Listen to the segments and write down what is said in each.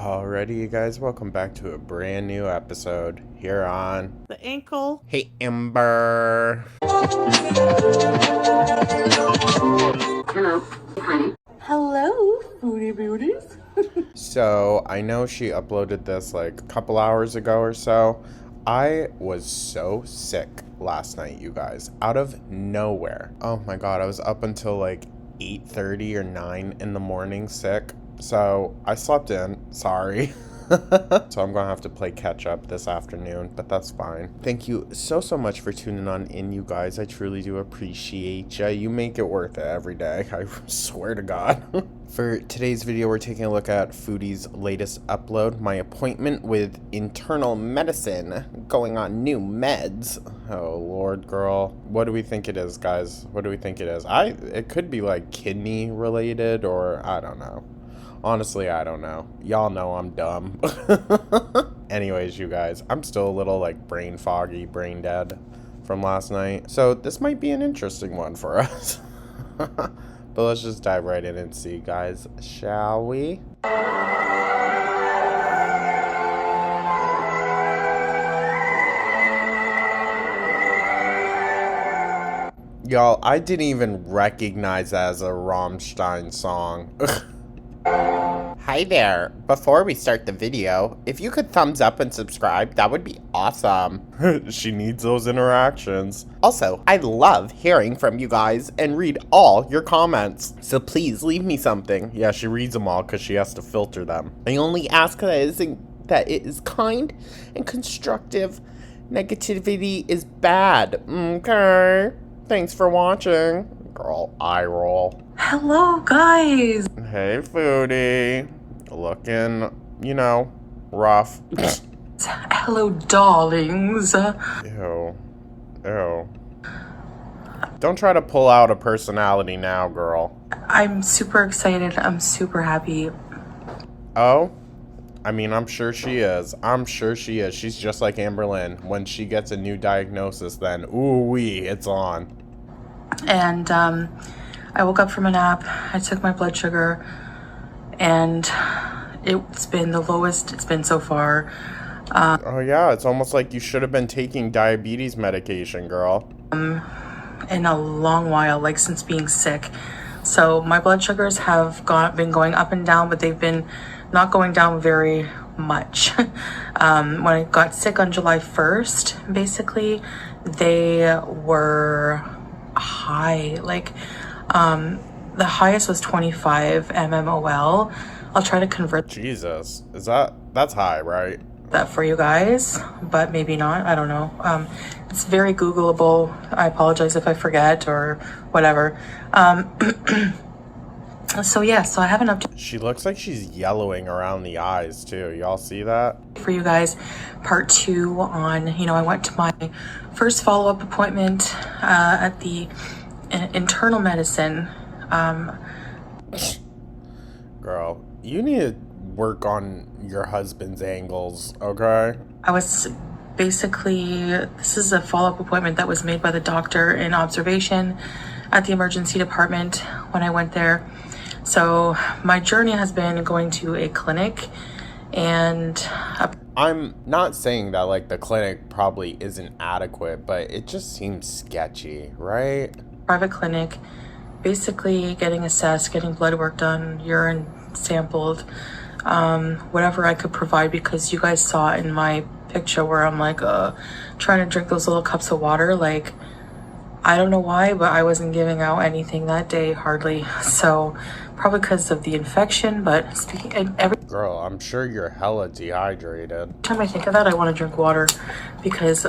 Alrighty, you guys, welcome back to a brand new episode here on The ankle. Hey Ember. Hello, Foodie Beauties. So, I know she uploaded this like a couple hours ago or so. I was so sick last night, you guys, out of nowhere. Oh my god, I was up until like 8:30 or 9 in the morning sick. So, I slept in, sorry. So I'm gonna have to play catch up this afternoon, but that's fine. Thank you so much for tuning on in, you guys. I truly do appreciate ya. You make it worth it every day. I swear to God. For today's video, we're taking a look at Foodie's latest upload, my appointment with internal medicine, going on new meds. Oh Lord, girl. What do we think it is, guys? What do we think it is? It could be like kidney related, or I don't know. Honestly, I don't know. Y'all know I'm dumb. Anyways, you guys, I'm still a little like brain foggy, brain dead from last night. So this might be an interesting one for us. But let's just dive right in and see, guys, shall we? Y'all, I didn't even recognize that as a Rammstein song. Hi there. Before we start the video, if you could thumbs up and subscribe, that would be awesome. She needs those interactions. Also, I love hearing from you guys and read all your comments. So please leave me something. Yeah, she reads them all because she has to filter them. I only ask that it is kind and constructive. Negativity is bad. Okay. Thanks for watching. Girl, eye roll. Hello, guys. Hey, Foodie. Looking, rough. Hello, darlings. Ew. Ew. Don't try to pull out a personality now, girl. I'm super excited. I'm super happy. Oh? I mean, I'm sure she is. I'm sure she is. She's just like Amberlynn. When she gets a new diagnosis, then, ooh-wee, it's on. And, I woke up from a nap. I took my blood sugar. And it's been the lowest it's been so far. Oh, yeah. It's almost like you should have been taking diabetes medication, girl. In a long while, like since being sick. So my blood sugars have been going up and down, but they've been not going down very much. When I got sick on July 1st, basically, they were high. Like, the highest was 25 mmol. I'll try to convert Jesus. That's high, right? that for you guys, but maybe not. I don't know. It's very Googleable. I apologize if I forget or whatever. So I have an update She looks like she's yellowing around the eyes, too. Y'all see that? for you guys. Part 2 on, I went to my first follow-up appointment at the internal medicine. Girl, you need to work on your husband's angles, okay? I was this is a follow-up appointment that was made by the doctor in observation at the emergency department when I went there. So my journey has been going to a clinic and I'm not saying that, like, the clinic probably isn't adequate, but it just seems sketchy, right? private clinic, basically getting assessed, getting blood work done, urine sampled, whatever I could provide, because you guys saw in my picture where I'm like trying to drink those little cups of water. Like, I don't know why, but I wasn't giving out anything that day, hardly. So probably because of the infection, but every Girl, I'm sure you're hella dehydrated. time I think of that, I want to drink water, because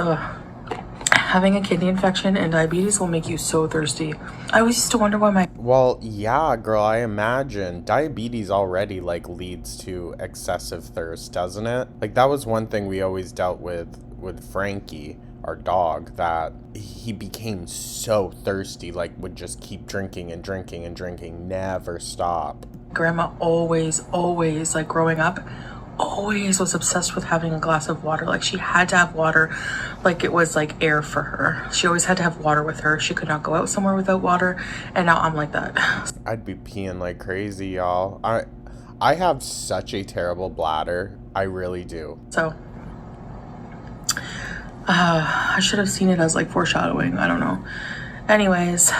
having a kidney infection and diabetes will make you so thirsty. I always used to wonder why Well, yeah, girl, I imagine. Diabetes already, like, leads to excessive thirst, doesn't it? Like, that was one thing we always dealt with Frankie, our dog, that he became so thirsty, like, would just keep drinking and drinking and drinking, never stop. grandma always, like growing up, always was obsessed with having a glass of water. Like, she had to have water, like it was like air for her. She always had to have water with her. She could not go out somewhere without water. And now I'm like that. I'd be peeing like crazy, y'all. I have such a terrible bladder. I really do. So, I should have seen it as like foreshadowing. I don't know. Anyways,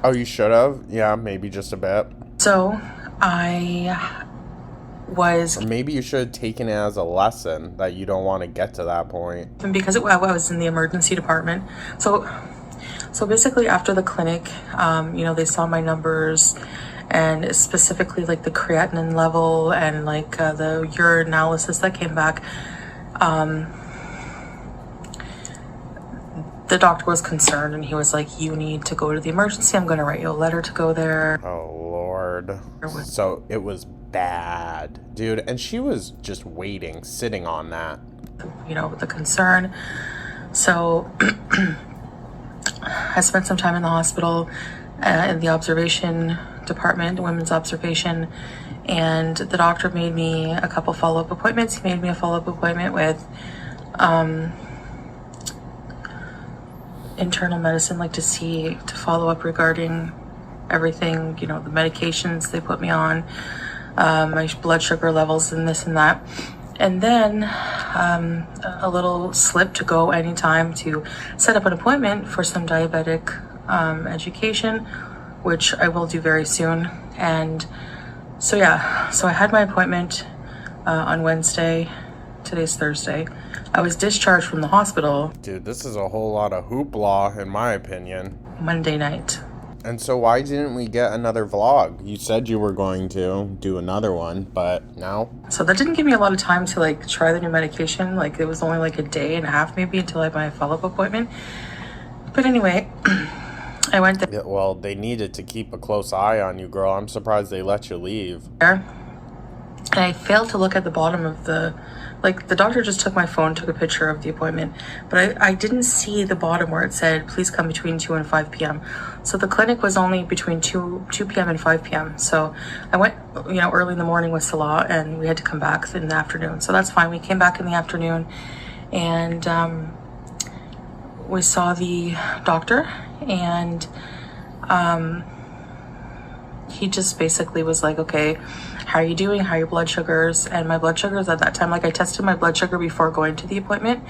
Oh, you should have? Yeah, maybe just a bit. so I was, Or maybe you should have taken it as a lesson that you don't want to get to that point. and because I was in the emergency department. So basically after the clinic, they saw my numbers and specifically like the creatinine level and like the urine analysis that came back. The doctor was concerned and he was like, you need to go to the emergency. I'm going to write you a letter to go there. Oh, Lord. So it was bad, dude. And she was just waiting, sitting on that. With the concern. So I spent some time in the hospital, in the observation department, women's observation, and the doctor made me a couple follow-up appointments. He made me a follow-up appointment with internal medicine, like to follow up regarding everything, the medications they put me on, my blood sugar levels and this and that. And then a little slip to go anytime to set up an appointment for some diabetic education, which I will do very soon. And so I had my appointment on Wednesday. Today's Thursday. I was discharged from the hospital. Dude, this is a whole lot of hoopla, in my opinion. Monday night. And so why didn't we get another vlog? You said you were going to do another one, but no. So that didn't give me a lot of time to like try the new medication. Like it was only like a day and a half maybe until I had my follow-up appointment. But anyway, I went there. Yeah, well, they needed to keep a close eye on you, girl. I'm surprised they let you leave. And I failed to look at the bottom of the doctor just took my phone, took a picture of the appointment, but I didn't see the bottom where it said, please come between 2 and 5 p.m. So the clinic was only between 2 p.m. and 5 p.m. So I went, early in the morning with Salah and we had to come back in the afternoon. So that's fine. We came back in the afternoon and we saw the doctor and he just basically was like, okay, how are you doing? How are your blood sugars? And my blood sugars at that time, like I tested my blood sugar before going to the appointment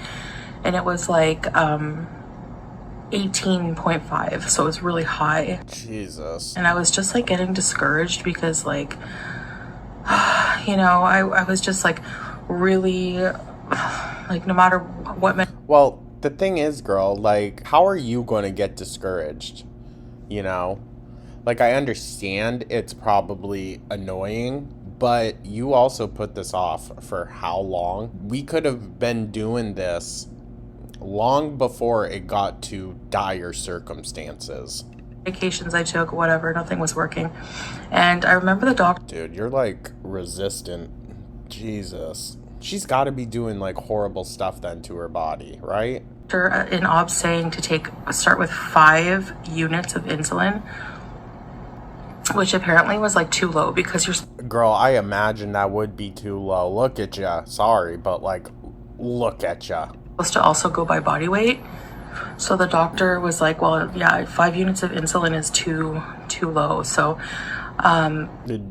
and it was like 18.5. So it was really high. Jesus. And I was just like getting discouraged because like, I was just like really like no matter what. Well, the thing is, girl, like, how are you going to get discouraged? Like, I understand it's probably annoying, but you also put this off for how long? We could have been doing this long before it got to dire circumstances. Medications I took, whatever, nothing was working. And I remember the doctor. Dude, you're like resistant. Jesus. She's got to be doing like horrible stuff then to her body, right? In OBS saying to start with 5 units of insulin, which apparently was like too low because you're... Girl, I imagine that would be too low. Look at ya. Sorry, but like, look at ya. Supposed to also go by body weight. So the doctor was like, well, yeah, 5 units of insulin is too low. So,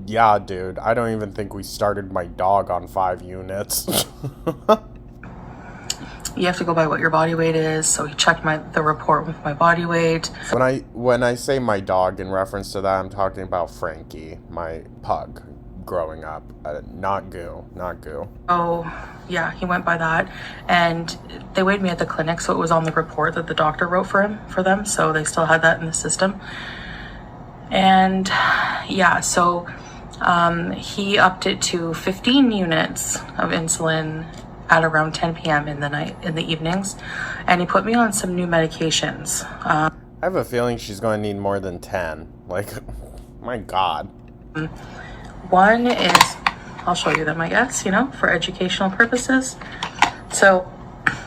yeah, dude. I don't even think we started my dog on 5 units. You have to go by what your body weight is. So he checked the report with my body weight. When I say my dog in reference to that, I'm talking about Frankie, my pug, growing up. Not Goo. Oh, yeah, he went by that. And they weighed me at the clinic, so it was on the report that the doctor wrote for them. So they still had that in the system. And yeah, so he upped it to 15 units of insulin at around 10 p.m. in the evenings, and he put me on some new medications. I have a feeling she's going to need more than 10. Like, my God. One is, I'll show you them, I guess, for educational purposes. So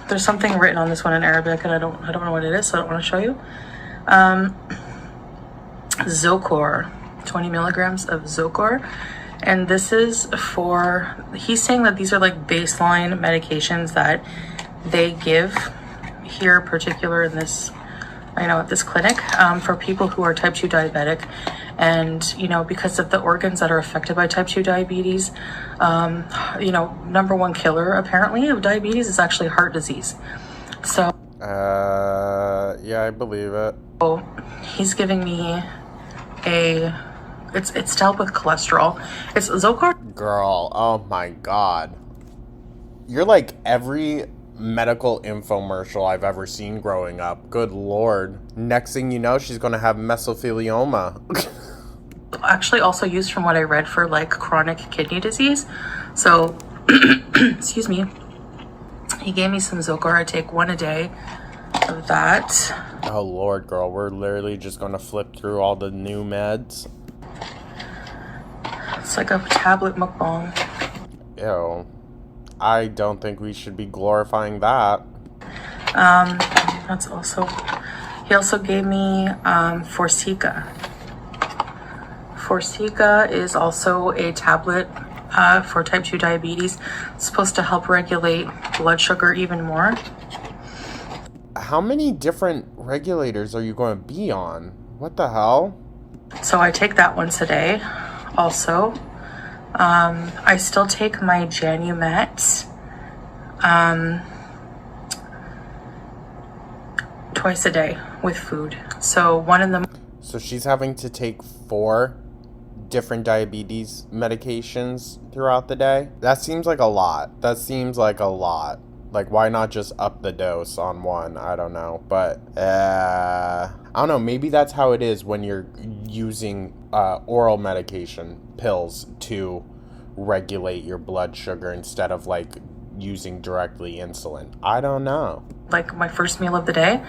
there's something written on this one in Arabic, and I don't know what it is, so I don't want to show you. Zocor, 20 milligrams of Zocor. And this is he's saying that these are like baseline medications that they give here, particular in this, at this clinic, for people who are type 2 diabetic. And, you know, because of the organs that are affected by type 2 diabetes, you know, number one killer apparently of diabetes is actually heart disease. So, yeah, I believe it. he's giving me it's to help with cholesterol. It's Zocor. Girl, oh my God. You're like every medical infomercial I've ever seen growing up. Good Lord. Next thing you know, she's going to have mesothelioma. Actually also used from what I read for like chronic kidney disease. So, excuse me. He gave me some Zocor. I take one a day of that. Oh Lord, girl, we're literally just going to flip through all the new meds. It's like a tablet mukbang. Ew. I don't think we should be glorifying that. That's also... He also gave me Forxiga. Forxiga is also a tablet for type 2 diabetes. It's supposed to help regulate blood sugar even more. How many different regulators are you going to be on? What the hell? So I take that once a day. Also, I still take my Janumet twice a day with food. So one in the... So she's having to take 4 different diabetes medications throughout the day? That seems like a lot. Like, why not just up the dose on one? I don't know. But, I don't know. Maybe that's how it is when you're using oral medication, pills, to regulate your blood sugar instead of, like, using directly insulin. I don't know. Like, my first meal of the day.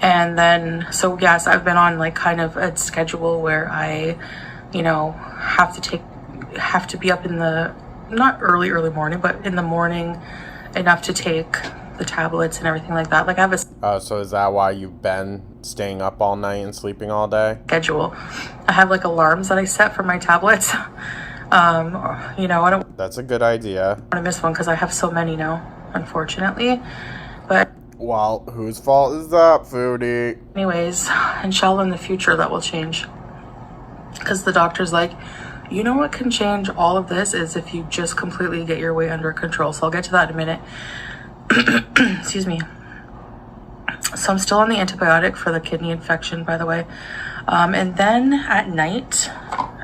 And then, so yes, I've been on, like, kind of a schedule where I, you know, have to be up in the, not early morning, but in the morning enough to take the tablets and everything like that. Like, I have a So is that why you've been staying up all night and sleeping all day? schedule. I have like alarms that I set for my tablets. You know, I don't That's a good idea. want to miss one because I have so many now, unfortunately. But Well, whose fault is that, Foodie? anyways, inshallah in the future that will change. Because the doctor's like, you know what can change all of this is if you just completely get your weight under control. So I'll get to that in a minute. Excuse me. So I'm still on the antibiotic for the kidney infection, by the way. And then at night,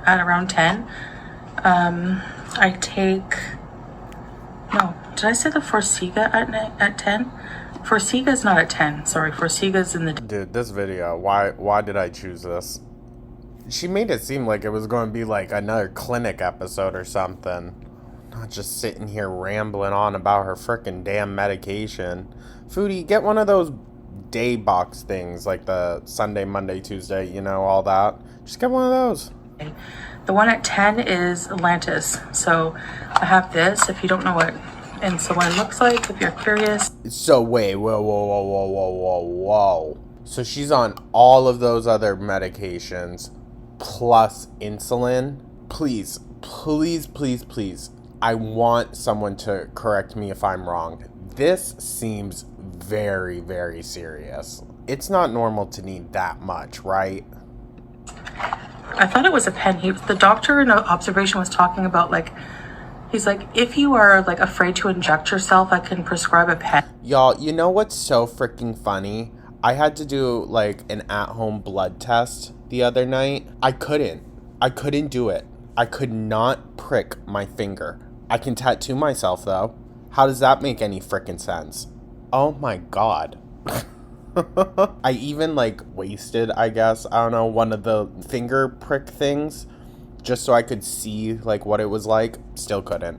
at around 10, I take... No, did I say the Forxiga at night at 10? Forxiga is not at 10. Sorry, Forxiga is in the... Dude, this video, why did I choose this? She made it seem like it was going to be like another clinic episode or something. Not just sitting here rambling on about her frickin' damn medication. Foodie, get one of those day box things, like the Sunday, Monday, Tuesday, you know, all that. Just get one of those. The one at 10 is Atlantis. So I have this, if you don't know what insulin looks like, if you're curious. So wait, whoa. So she's on all of those other medications plus insulin. Please. I want someone to correct me if I'm wrong. This seems very, very serious. It's not normal to need that much, right? I thought it was a pen. The doctor in the observation was talking about, like, he's like, if you are, like, afraid to inject yourself, I can prescribe a pen. Y'all, you know what's so freaking funny? I had to do, like, an at-home blood test the other night. I couldn't do it. I could not prick my finger. I can tattoo myself, though. How does that make any freaking sense? Oh my God. I even, like, wasted, I guess, I don't know, one of the finger prick things just so I could see, like, what it was like. Still couldn't.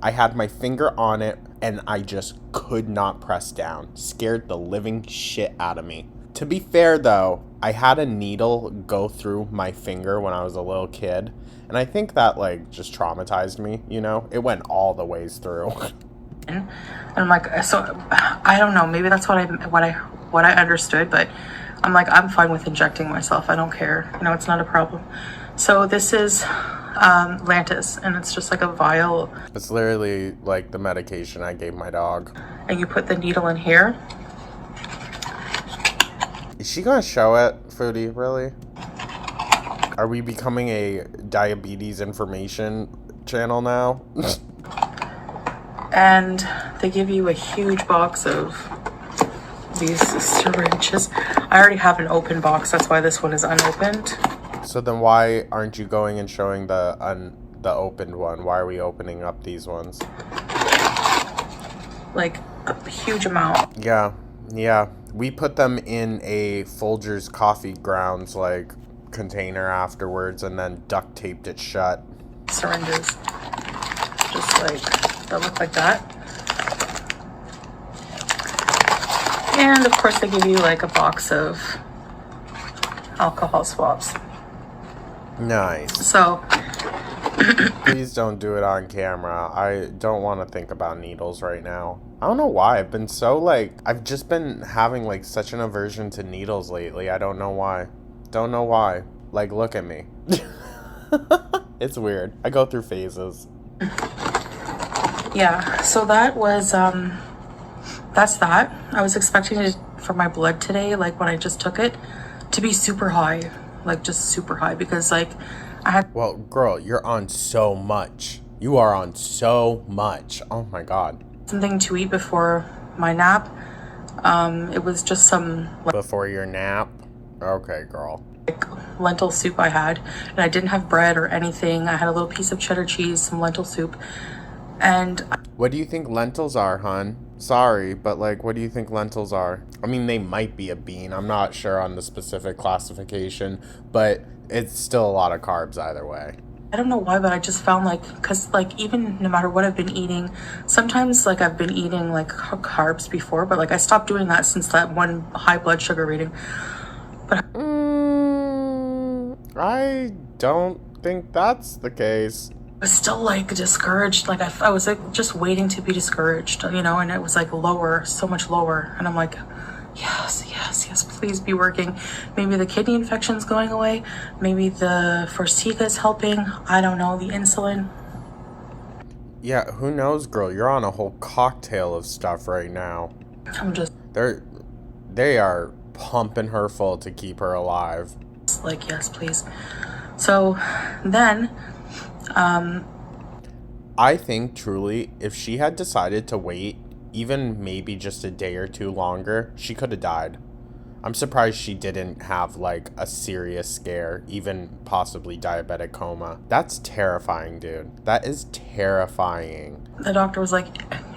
I had my finger on it, and I just could not press down. Scared the living shit out of me. To be fair, though, I had a needle go through my finger when I was a little kid, and I think that, like, just traumatized me, you know? It went all the ways through. And I'm like, so I don't know, maybe that's what I understood, but I'm like, I'm fine with injecting myself. I don't care. You know, it's not a problem. So this is Lantus, and it's just like a vial. It's literally like the medication I gave my dog. And you put the needle in here. Is she gonna show it, Foodie? Really? Are we becoming a diabetes information channel now? And they give you a huge box of these syringes. I already have an open box, that's why this one is unopened. So then why aren't you going and showing the opened one? Why are we opening up these ones? Like a huge amount. Yeah. We put them in a Folgers coffee grounds like container afterwards and then duct taped it shut. Syringes. Just like that look like that. And of course they give you like a box of alcohol swabs. Nice. So please don't do it on camera. I don't want to think about needles right now. I don't know why. I've just been having like such an aversion to needles lately. I don't know why. Like, look at me. It's weird. I go through phases. yeah, so that was that's that. I was expecting it for my blood today, like when I just took it, to be super high. Like just super high, because like I had... Well, girl, you're on so much. You are on so much. Oh my god. Something to eat before my nap. It was just some before your nap? Okay, girl. Like lentil soup I had, and I didn't have bread or anything. I had a little piece of cheddar cheese, some lentil soup, and... What do you think lentils are, hon? Sorry, but like, what do you think lentils are? I mean, they might be a bean. I'm not sure on the specific classification, but it's still a lot of carbs either way. I don't know why, but I just found like, because like even no matter what I've been eating, sometimes like I've been eating like carbs before, but like I stopped doing that since that one high blood sugar reading. But I don't think that's the case. I was still like discouraged. Like I was like just waiting to be discouraged, you know, and it was like lower, so much lower. And I'm like, yes, please be working. Maybe the kidney infection's going away. Maybe the Forxiga's helping. I don't know, the insulin. Yeah, who knows, girl? You're on a whole cocktail of stuff right now. I'm just... They are pumping her full to keep her alive. Like, yes, please. So then... I think truly, if she had decided to wait even maybe just a day or two longer, she could have died. I'm surprised she didn't have like a serious scare, even possibly diabetic coma. That's terrifying, dude. That is terrifying. The doctor was like,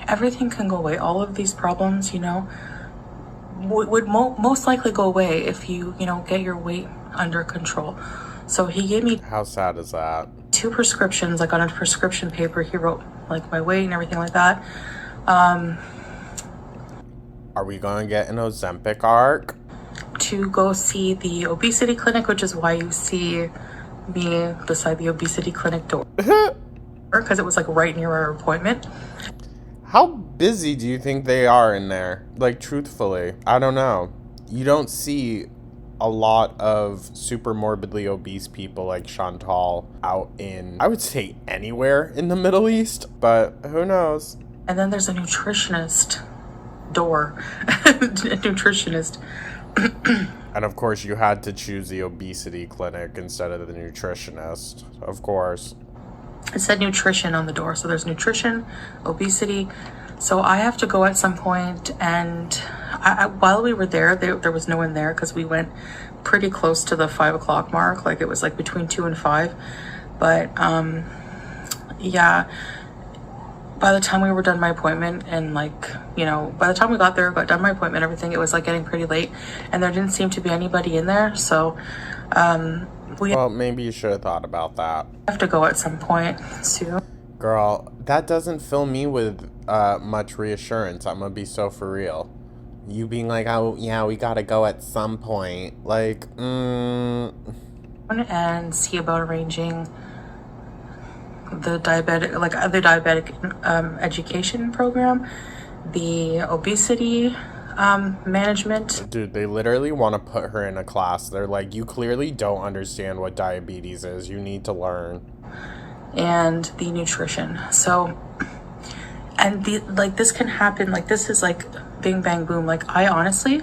everything can go away. All of these problems, you know, would most likely go away if you know, get your weight under control. So he gave me... How sad is that? 2 prescriptions, like on a prescription paper. He wrote like my weight and everything like that. Are we going to get an Ozempic arc? To go see the obesity clinic, which is why you see me beside the obesity clinic door. Because it was like right near our appointment. How busy do you think they are in there? Like, truthfully, I don't know. You don't see a lot of super morbidly obese people like Chantal out in, I would say, anywhere in the Middle East, but who knows? And then there's a nutritionist door. A nutritionist. And of course you had to choose the obesity clinic instead of the nutritionist, of course. It said nutrition on the door, so there's nutrition, obesity. So I have to go at some point, and while we were there, there was no one there because we went pretty close to the 5 o'clock mark. Like it was like between 2 and 5. But yeah, by the time we were done my appointment, and like, you know, by the time we got there, got done my appointment, everything, it was like getting pretty late, and there didn't seem to be anybody in there. So well, maybe you should have thought about that. Have to go at some point soon. Girl, that doesn't fill me with much reassurance. I'm gonna be so for real. You being like, oh yeah, we gotta go at some point. Like, And see about arranging the diabetic education program, the obesity management. Dude, they literally want to put her in a class. They're like, you clearly don't understand what diabetes is. You need to learn. And the nutrition. So, and the like, this can happen. Like, this is like bing bang boom. Like, I honestly.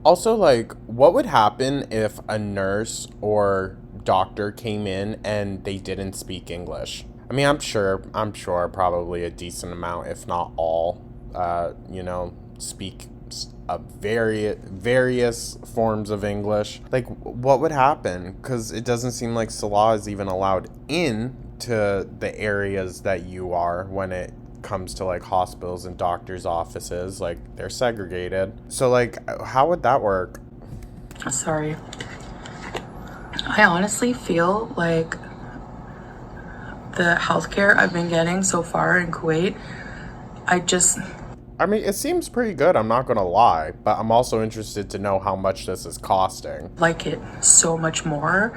Also, like, what would happen if a nurse or doctor came in and they didn't speak English. I mean, I'm sure probably a decent amount, if not all, speak various forms of English. Like, what would happen? Because it doesn't seem like Salah is even allowed in to the areas that you are when it comes to like hospitals and doctors' offices. Like, they're segregated. So like, how would that work? Sorry. I honestly feel like the healthcare I've been getting so far in Kuwait, I mean, it seems pretty good, I'm not gonna lie, but I'm also interested to know how much this is costing. like it so much more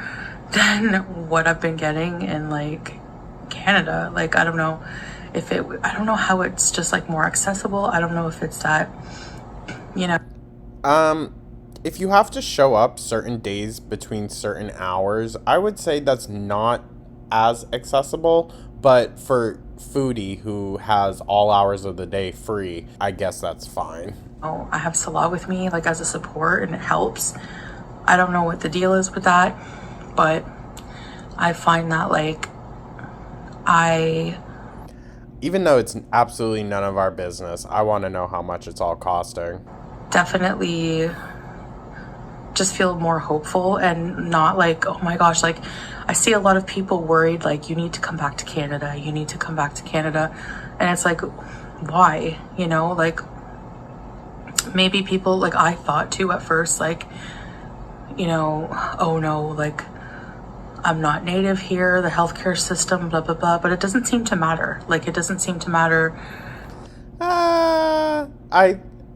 than what I've been getting in like Canada. Like, I don't know how it's just like more accessible. I don't know if it's that, you know. If you have to show up certain days between certain hours, I would say that's not as accessible, but for Foodie, who has all hours of the day free, I guess that's fine. Oh, I have Salah with me like as a support and it helps. I don't know what the deal is with that, but I find that like even though it's absolutely none of our business, I want to know how much it's all costing. definitely just feel more hopeful and not like, oh my gosh, like I see a lot of people worried like you need to come back to Canada, and it's like, why? Like maybe people, like I thought too at first, like, oh no, like I'm not native here, the healthcare system, blah blah blah, but it doesn't seem to matter.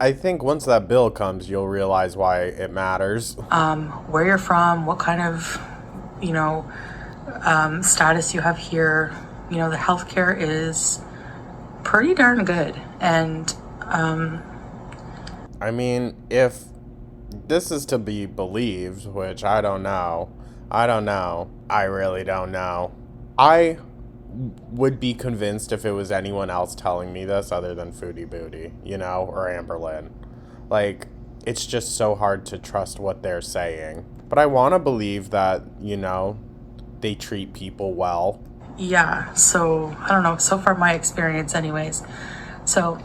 I think once that bill comes, you'll realize why it matters. Where you're from, what kind of, status you have here. The healthcare is pretty darn good. And I mean, if this is to be believed, which I don't know. I really don't know. I would be convinced if it was anyone else telling me this other than Foodie Booty, or Amberlynn. Like, it's just so hard to trust what they're saying. But I want to believe that, they treat people well. yeah, so I don't know, so far my experience anyways. So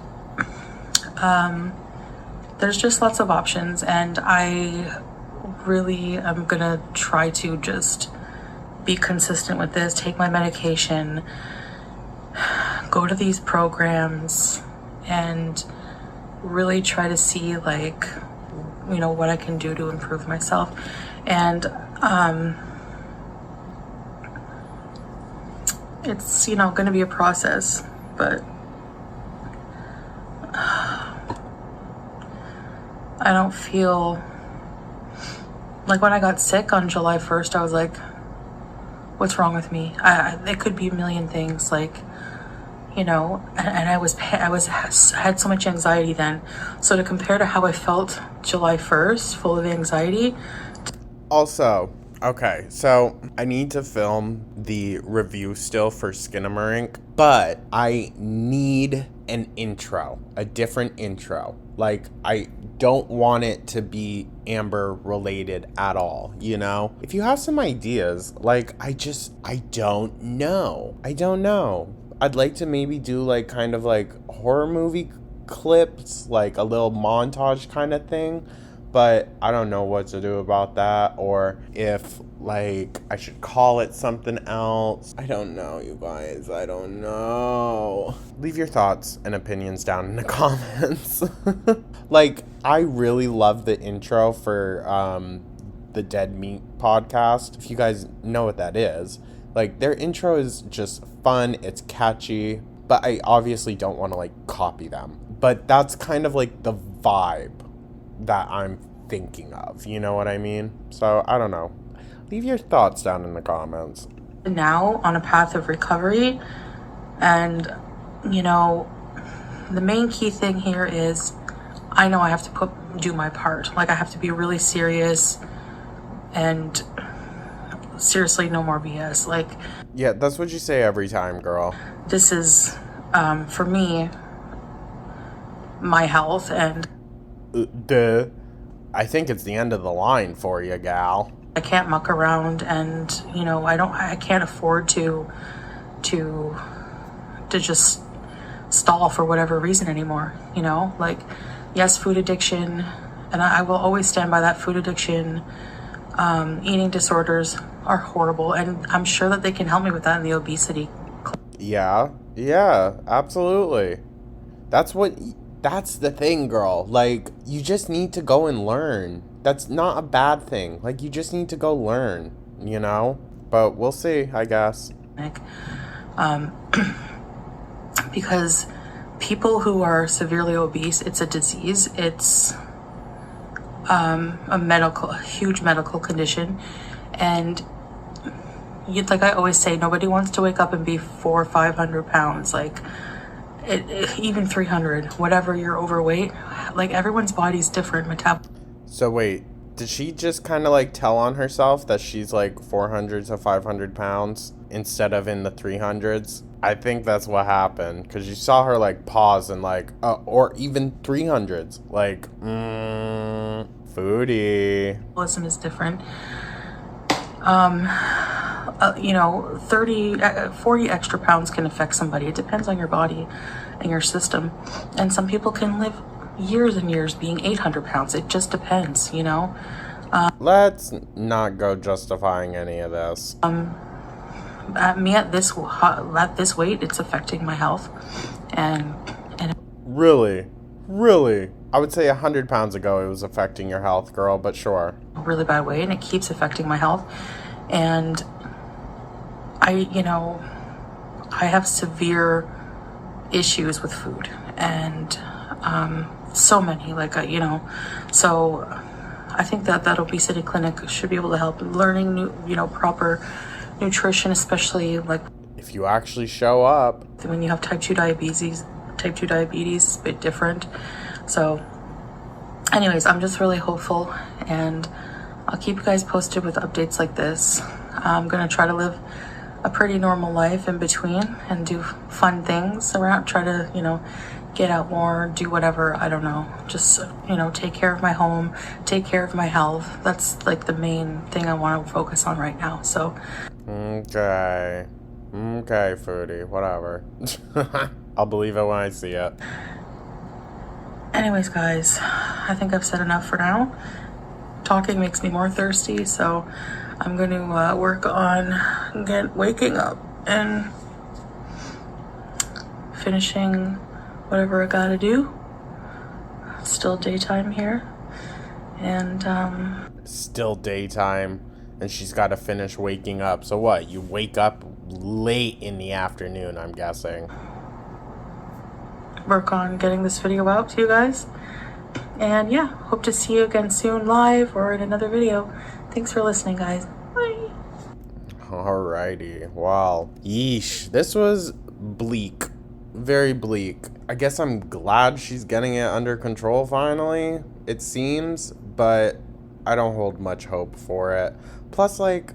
there's just lots of options, and I really am gonna try to just be consistent with this, take my medication, go to these programs, and really try to see like, what I can do to improve myself. And it's, gonna be a process, but I don't feel like when I got sick on July 1st, I was like, what's wrong with me? It could be a million things, like, and had so much anxiety then. So to compare to how I felt July 1st, full of anxiety. Also, okay, so I need to film the review still for Skinamarink, but I need an intro, a different intro. Like, I don't want it to be Amber related at all, If you have some ideas, like, I don't know. I'd like to maybe do, like, kind of like horror movie clips, like a little montage kind of thing, but I don't know what to do about that, or if, like, I should call it something else. I don't know, you guys. I don't know. Leave your thoughts and opinions down in the comments. Like, I really love the intro for the Dead Meat podcast. If you guys know what that is, like, their intro is just fun. It's catchy, but I obviously don't want to, like, copy them. But that's kind of like the vibe that I'm thinking of, you know what I mean? So I don't know. Leave your thoughts down in the comments. Now on a path of recovery, and the main key thing here is I know I have to do my part. Like, I have to be really serious, and seriously, no more BS. Like, yeah, that's what you say every time, girl. This is for me, my health, and I think it's the end of the line for you, gal. I can't muck around, and I can't afford to just stall for whatever reason anymore. Like, yes, food addiction, and I will always stand by that. Food addiction, eating disorders are horrible, and I'm sure that they can help me with that in the obesity. Yeah, absolutely. That's the thing, girl. Like, you just need to go and learn. That's not a bad thing. Like, you just need to go learn, But we'll see, I guess. Um, because people who are severely obese, it's a disease. It's a huge medical condition. And like I always say, nobody wants to wake up and be 400 or 500 pounds. Like, even 300, whatever, you're overweight. Like, everyone's body's different. So wait, did she just kind of like tell on herself that she's like 400 to 500 pounds instead of in the 300s? I think that's what happened, because you saw her like pause and like, or even 300s. Like, foodie. Metabolism is different. 40 extra pounds can affect somebody. It depends on your body and your system. And some people can live years and years being 800 pounds. It just depends, Let's not go justifying any of this. At this weight, it's affecting my health. And Really? I would say 100 pounds ago it was affecting your health, girl, but sure. a really bad way, and it keeps affecting my health. And I have severe issues with food, and so many, so I think that obesity clinic should be able to help learning proper nutrition, especially like if you actually show up. When you have type 2 diabetes, is a bit different. So anyways, I'm just really hopeful, and I'll keep you guys posted with updates like this. I'm gonna try to live a pretty normal life in between and do fun things around, try to get out more, do whatever, I don't know, just take care of my home, take care of my health. That's like the main thing I want to focus on right now. So okay, foodie, whatever. I'll believe it when I see it. Anyways, guys, I think I've said enough for now. Talking makes me more thirsty, so I'm going to work on waking up and finishing whatever I gotta do. It's still daytime here, and still daytime, and she's got to finish waking up. So what? You wake up late in the afternoon, I'm guessing. Work on getting this video out to you guys. And yeah, hope to see you again soon, live or in another video. Thanks for listening, guys. Bye. Alrighty. Wow. Yeesh. This was bleak. Very bleak. I guess I'm glad she's getting it under control finally, it seems, but I don't hold much hope for it. Plus, like,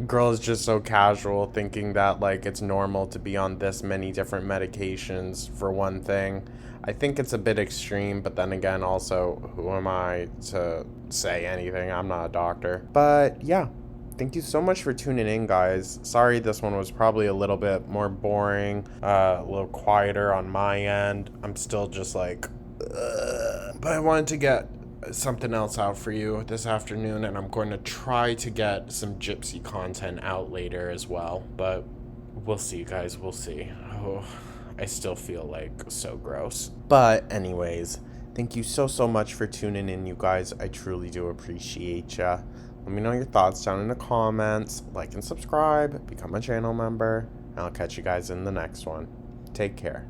girl is just so casual, thinking that, like, it's normal to be on this many different medications, for one thing. I think it's a bit extreme, but then again, also, who am I to say anything? I'm not a doctor. But, yeah. Thank you so much for tuning in, guys. Sorry this one was probably a little bit more boring, a little quieter on my end. I'm still just like, but I wanted to get something else out for you this afternoon, and I'm going to try to get some gypsy content out later as well, but we'll see, guys, we'll see. Oh, I still feel like so gross. But anyways, thank you so much for tuning in, you guys. I truly do appreciate ya. Let me know your thoughts down in the comments. Like and subscribe, become a channel member, and I'll catch you guys in the next one. Take care.